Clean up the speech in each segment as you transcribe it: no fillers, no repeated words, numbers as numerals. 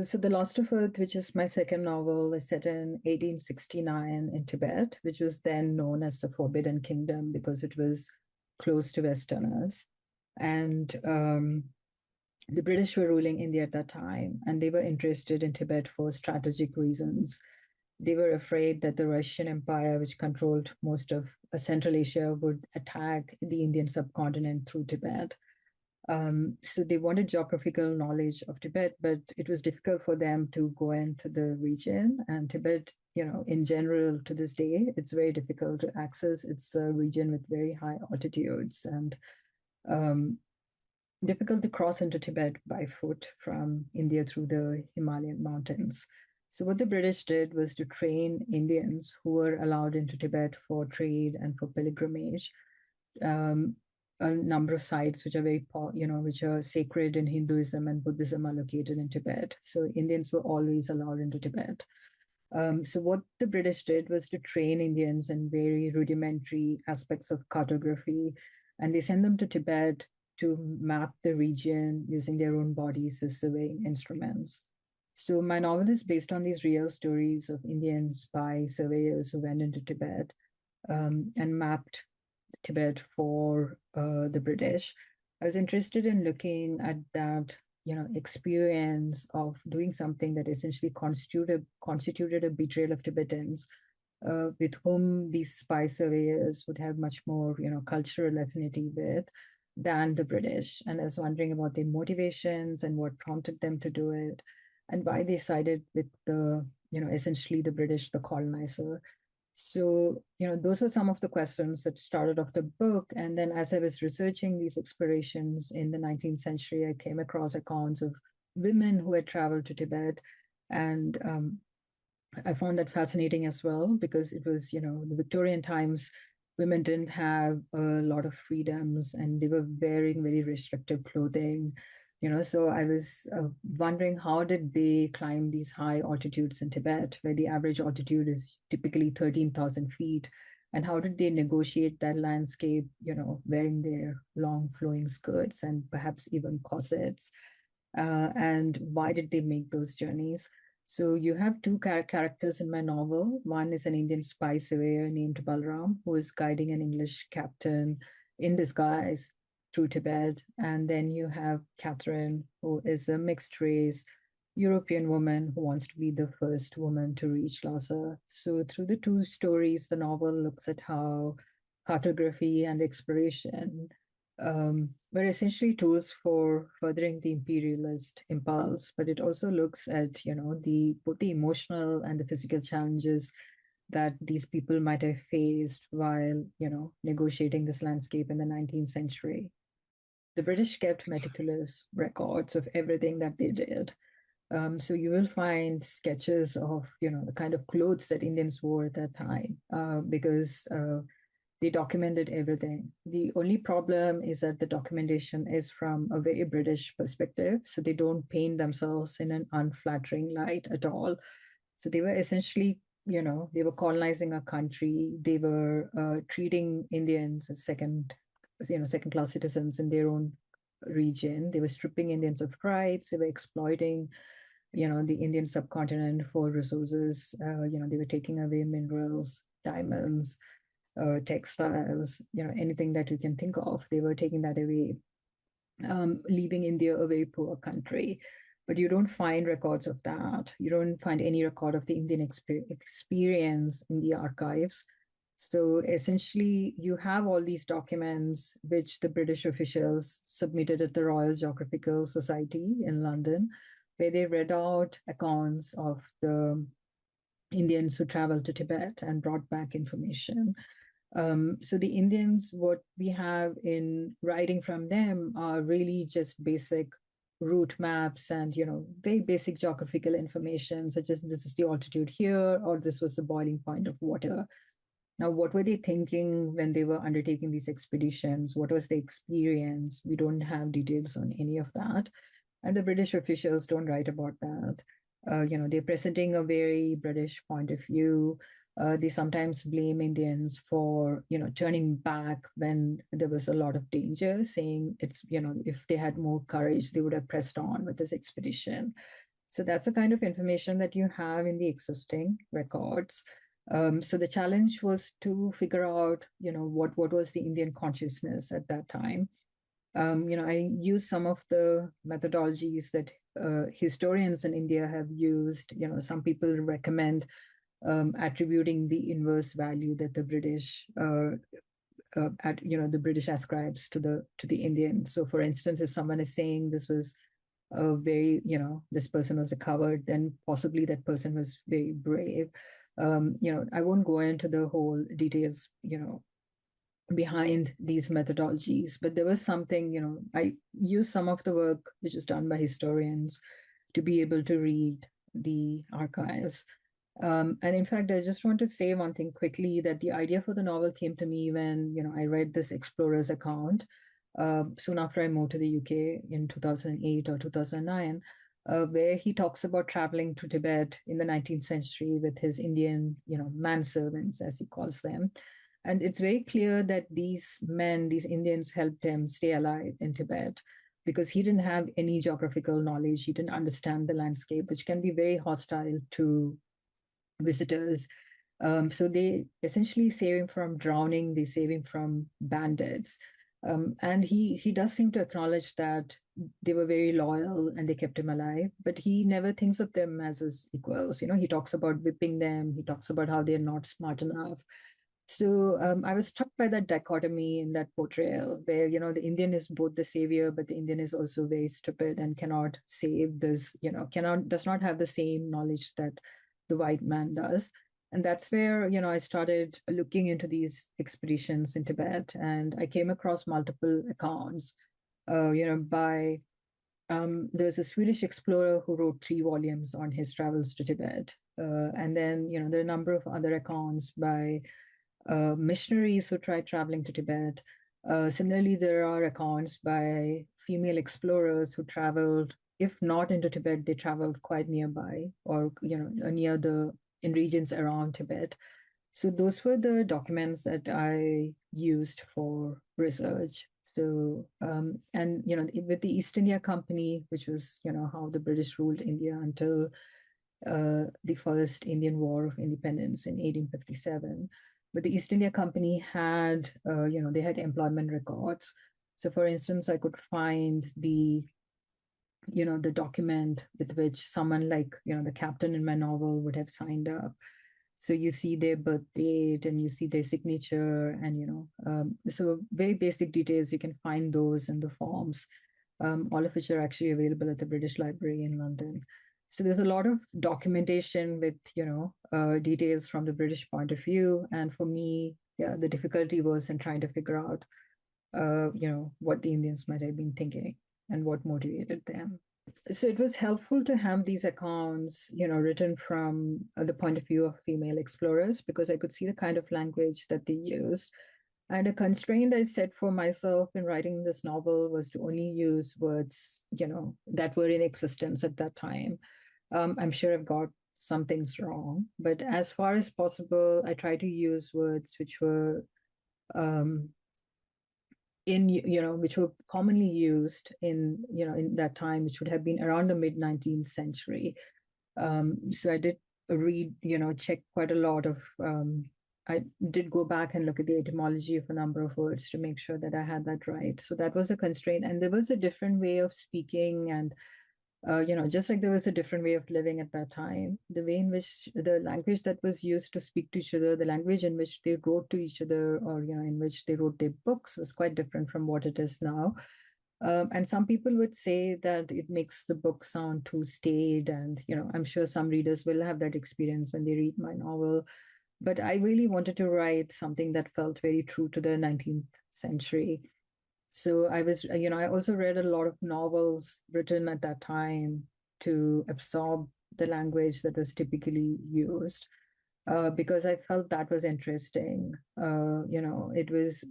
So The Lost of Earth, which is my second novel, is set in 1869 in Tibet, which was then known as the Forbidden Kingdom because it was close to Westerners. And the British were ruling India at that time, and they were interested in Tibet for strategic reasons. They were afraid that the Russian Empire, which controlled most of Central Asia, would attack the Indian subcontinent through Tibet. So they wanted geographical knowledge of Tibet, but it was difficult for them to go into the region. And Tibet, in general, to this day, it's very difficult to access. It's a region with very high altitudes and um, difficult to cross into Tibet by foot from India through the Himalayan mountains. So what the British did was to train Indians who were allowed into Tibet for trade and for pilgrimage. Um, a number of sites which are which are sacred in Hinduism and Buddhism are located in Tibet. So Indians were always allowed into Tibet. So what the British did was to train Indians in very rudimentary aspects of cartography, and they sent them to Tibet to map the region using their own bodies as surveying instruments. So my novel is based on these real stories of Indian spy surveyors who went into Tibet and mapped Tibet for the British. I was interested in looking at that, experience of doing something that essentially constituted a betrayal of Tibetans, with whom these spy surveyors would have much more, cultural affinity with than the British. And I was wondering about their motivations and what prompted them to do it, and why they sided with the, essentially the British, the colonizer. So, those were some of the questions that started off the book. And then as I was researching these explorations in the 19th century, I came across accounts of women who had traveled to Tibet. And I found that fascinating as well because it was, the Victorian times, women didn't have a lot of freedoms and they were wearing very restrictive clothing. So I was wondering, how did they climb these high altitudes in Tibet, where the average altitude is typically 13,000 feet? And how did they negotiate that landscape, wearing their long flowing skirts and perhaps even corsets? And why did they make those journeys? So you have two characters in my novel. One is an Indian spy surveyor named Balram, who is guiding an English captain in disguise through Tibet. And then you have Catherine, who is a mixed race European woman who wants to be the first woman to reach Lhasa. So through the two stories, the novel looks at how cartography and exploration were essentially tools for furthering the imperialist impulse, but it also looks at, the both the emotional and the physical challenges that these people might have faced while, negotiating this landscape in the 19th century. The British kept meticulous records of everything that they did. So you will find sketches of, the kind of clothes that Indians wore at that time, because they documented everything. The only problem is that the documentation is from a very British perspective. So they don't paint themselves in an unflattering light at all. So they were essentially, they were colonizing a country. They were treating Indians as second class citizens in their own region. They were stripping Indians of rights. They were exploiting, the Indian subcontinent for resources. They were taking away minerals, diamonds, textiles, anything that you can think of. They were taking that away, leaving India a very poor country. But you don't find records of that. You don't find any record of the Indian experience in the archives. So essentially, you have all these documents which the British officials submitted at the Royal Geographical Society in London, where they read out accounts of the Indians who traveled to Tibet and brought back information. So the Indians, what we have in writing from them are really just basic route maps and, very basic geographical information, such as this is the altitude here, or this was the boiling point of water. Now, what were they thinking when they were undertaking these expeditions? What was the experience? We don't have details on any of that. And the British officials don't write about that. They're presenting a very British point of view. They sometimes blame Indians for, turning back when there was a lot of danger, saying it's, if they had more courage, they would have pressed on with this expedition. So that's the kind of information that you have in the existing records. So the challenge was to figure out, what was the Indian consciousness at that time. I used some of the methodologies that historians in India have used. Some people recommend attributing the inverse value that the British the British ascribes to the Indian. So, for instance, if someone is saying this was a very, this person was a coward, then possibly that person was very brave. I won't go into the whole details, behind these methodologies, but there was something, I used some of the work which is done by historians to be able to read the archives. And in fact, I just want to say one thing quickly, that the idea for the novel came to me when, I read this explorer's account soon after I moved to the UK in 2008 or 2009, where he talks about traveling to Tibet in the 19th century with his Indian, manservants, as he calls them. And it's very clear that these men, these Indians, helped him stay alive in Tibet because he didn't have any geographical knowledge. He didn't understand the landscape, which can be very hostile to visitors. So they essentially save him from drowning, they save him from bandits. And he does seem to acknowledge that they were very loyal and they kept him alive, but he never thinks of them as his equals. He talks about whipping them, he talks about how they're not smart enough. So I was struck by that dichotomy in that portrayal, where the Indian is both the savior, but the Indian is also very stupid and cannot save this, does not have the same knowledge that the white man does. And that's where I started looking into these expeditions in Tibet, and I came across multiple accounts. By there's a Swedish explorer who wrote 3 volumes on his travels to Tibet, and then there are a number of other accounts by missionaries who tried traveling to Tibet. Similarly, there are accounts by female explorers who traveled, if not into Tibet, they traveled quite nearby, or near in regions around Tibet. So those were the documents that I used for research. So and with the East India Company, which was how the British ruled India until the first Indian War of Independence in 1857. But the East India Company had, they had employment records. So, for instance, I could find the document with which someone like, the captain in my novel would have signed up. So you see their birth date and you see their signature, and so very basic details. You can find those in the forms, all of which are actually available at the British Library in London. So there's a lot of documentation with details from the British point of view, and for me, yeah, the difficulty was in trying to figure out what the Indians might have been thinking and what motivated them. So it was helpful to have these accounts, written from the point of view of female explorers, because I could see the kind of language that they used. And a constraint I set for myself in writing this novel was to only use words, that were in existence at that time. I'm sure I've got some things wrong, but as far as possible, I try to use words which were um, which were commonly used in that time, which would have been around the mid 19th century. So I did read, check quite a lot of. I did go back and look at the etymology of a number of words to make sure that I had that right. So that was a constraint, and there was a different way of speaking, and just like there was a different way of living at that time, the way in which the language that was used to speak to each other, the language in which they wrote to each other, or in which they wrote their books, was quite different from what it is now. And some people would say that it makes the book sound too staid, and I'm sure some readers will have that experience when they read my novel. But I really wanted to write something that felt very true to the 19th century. So I was, I also read a lot of novels written at that time to absorb the language that was typically used, because I felt that was interesting. It was,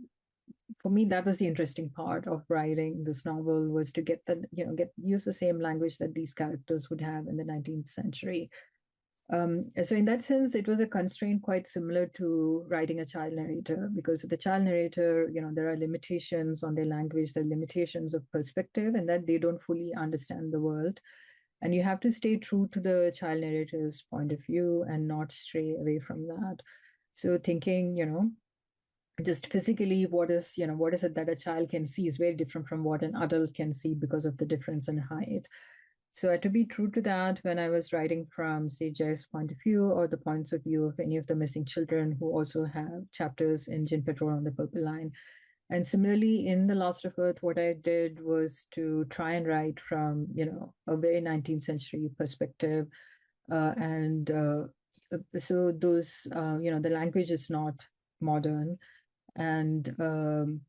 for me, that was the interesting part of writing this novel, was to get use the same language that these characters would have in the 19th century. So in that sense, it was a constraint quite similar to writing a child narrator, because the child narrator, there are limitations on their language, there are limitations of perspective, and that they don't fully understand the world. And you have to stay true to the child narrator's point of view and not stray away from that. So thinking, just physically, what is it that a child can see is very different from what an adult can see because of the difference in height. So I had to be true to that when I was writing from, say, Jay's point of view or the points of view of any of the missing children who also have chapters in Gin Patrol on the Purple Line. And similarly, in The Last of Earth, what I did was to try and write from, a very 19th century perspective. And so those, the language is not modern. And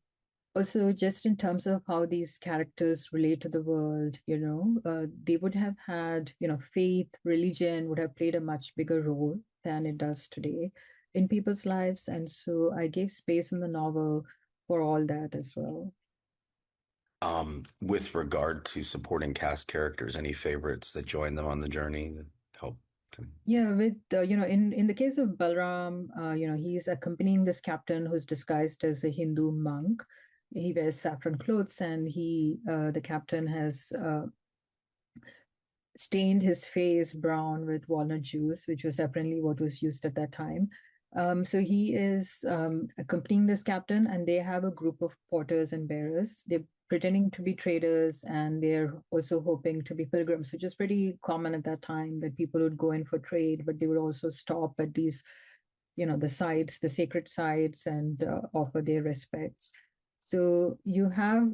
also, just in terms of how these characters relate to the world, they would have had, faith, religion would have played a much bigger role than it does today in people's lives. And so I gave space in the novel for all that as well. With regard to supporting cast characters, any favorites that join them on the journey that help? Yeah, with in the case of Balram, he's accompanying this captain who's disguised as a Hindu monk. He wears saffron clothes, and the captain has stained his face brown with walnut juice, which was apparently what was used at that time. So he is accompanying this captain, and they have a group of porters and bearers. They're pretending to be traders, and they're also hoping to be pilgrims, which is pretty common at that time, that people would go in for trade, but they would also stop at these, the sites, the sacred sites, and offer their respects. So you have,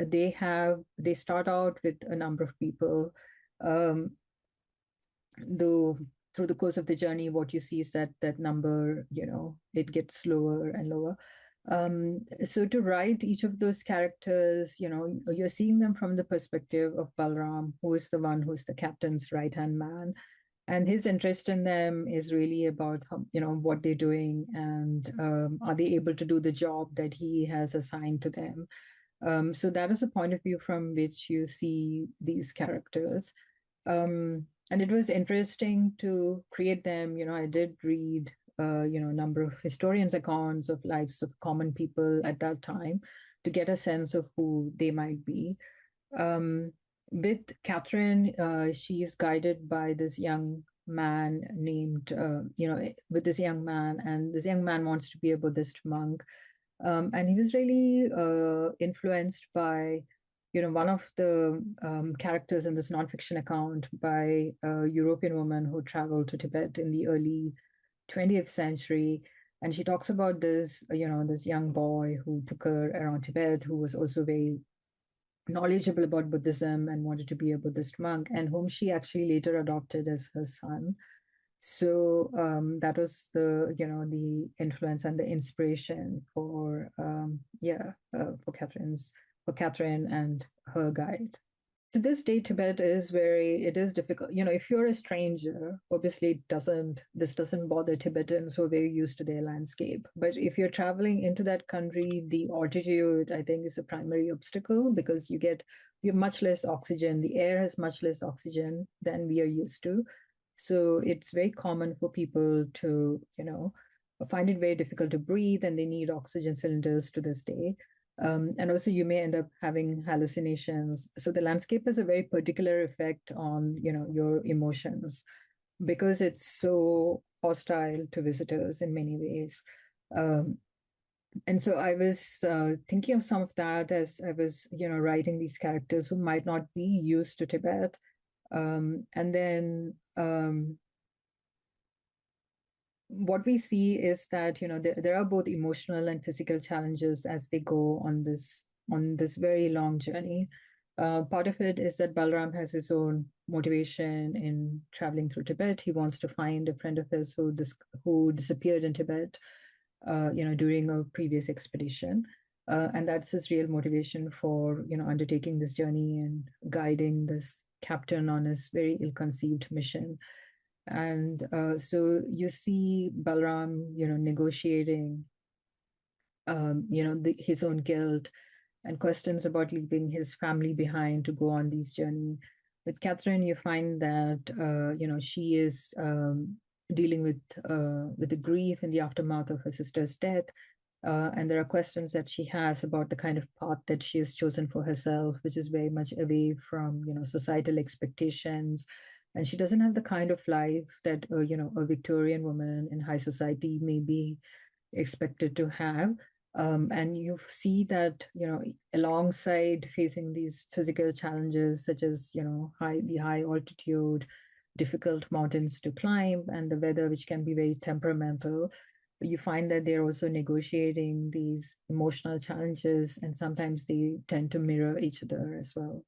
they start out with a number of people. Um, though through the course of the journey, what you see is that number, it gets lower and lower. So to write each of those characters, you're seeing them from the perspective of Balram, who is the one who's the captain's right-hand man. And his interest in them is really about what they're doing, and are they able to do the job that he has assigned to them. So that is a point of view from which you see these characters. And it was interesting to create them. I did read a number of historians' accounts of lives of common people at that time to get a sense of who they might be. um, with Catherine, she is guided by this young man named, with this young man, and this young man wants to be a Buddhist monk. And he was really influenced by, one of the characters in this nonfiction account by a European woman who traveled to Tibet in the early 20th century. And she talks about this, this young boy who took her around Tibet, who was also very knowledgeable about Buddhism and wanted to be a Buddhist monk, and whom she actually later adopted as her son. So that was the influence and the inspiration for for Catherine and her guide. To this day, Tibet is it is difficult. If you're a stranger, obviously this doesn't bother Tibetans who are very used to their landscape. But if you're traveling into that country, the altitude, I think, is a primary obstacle, because you have much less oxygen. The air has much less oxygen than we are used to. So it's very common for people to, find it very difficult to breathe, and they need oxygen cylinders to this day. And also you may end up having hallucinations. So the landscape has a very particular effect on, your emotions, because it's so hostile to visitors in many ways. Um, and so I was thinking of some of that as I was, writing these characters who might not be used to Tibet. And then what we see is that there are both emotional and physical challenges as they go on this very long journey. Part of it is that Balram has his own motivation in traveling through Tibet. He wants to find a friend of his who disappeared in Tibet, during a previous expedition. And that's his real motivation for undertaking this journey and guiding this captain on his very ill-conceived mission. And so you see Balram, negotiating, his own guilt and questions about leaving his family behind to go on these journey. With Catherine, you find that she is dealing with the grief in the aftermath of her sister's death, And there are questions that she has about the kind of path that she has chosen for herself, which is very much away from, societal expectations. And she doesn't have the kind of life that, a Victorian woman in high society may be expected to have. And you see that, alongside facing these physical challenges, such as, the high altitude, difficult mountains to climb, and the weather, which can be very temperamental, you find that they're also negotiating these emotional challenges, and sometimes they tend to mirror each other as well.